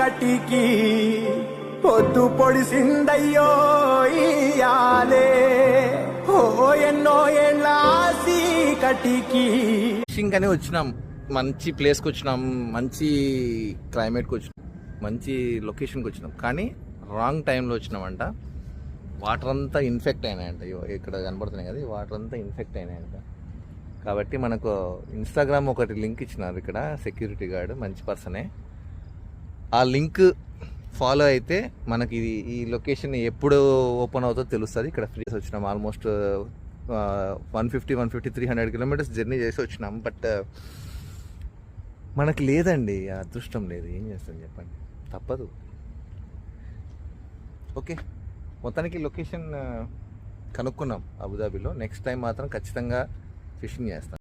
కటికి పొద్దు పొడిసిందయ్యో ఇయాలే ఓ ఎన్నో ఏళ్ళ కటికి. ఫిషింగ్ అని వచ్చినాం, మంచి ప్లేస్కి వచ్చినాం, మంచి క్లైమేట్కి వచ్చినాం, మంచి లొకేషన్కి వచ్చినాం, కానీ రాంగ్ టైంలో వచ్చినామంట. వాటర్ అంతా ఇన్ఫెక్ట్ అయినాయంట. ఇక్కడ కనబడుతున్నాయి కదా, వాటర్ అంతా ఇన్ఫెక్ట్ అయినాయంట. కాబట్టి మనకు ఇన్స్టాగ్రామ్ ఒకటి లింక్ ఇచ్చినారు ఇక్కడ, సెక్యూరిటీ గార్డ్ మంచి పర్సనే. ఆ లింక్ ఫాలో అయితే మనకి ఈ లొకేషన్ ఎప్పుడు ఓపెన్ అవుతుందో తెలుస్తుంది. ఇక్కడ ఫ్రీ వచ్చినాం, ఆల్మోస్ట్ 150-300 కిలోమీటర్స్ జర్నీ చేసి వచ్చినాం. బట్ మనకి లేదండి, అదృష్టం లేదు. ఏం చేస్తాం చెప్పండి, తప్పదు. ఓకే, మొత్తానికి లొకేషన్ కనుక్కున్నాం అబుదాబిలో. నెక్స్ట్ టైం మాత్రం ఖచ్చితంగా ఫిషింగ్ చేస్తాం.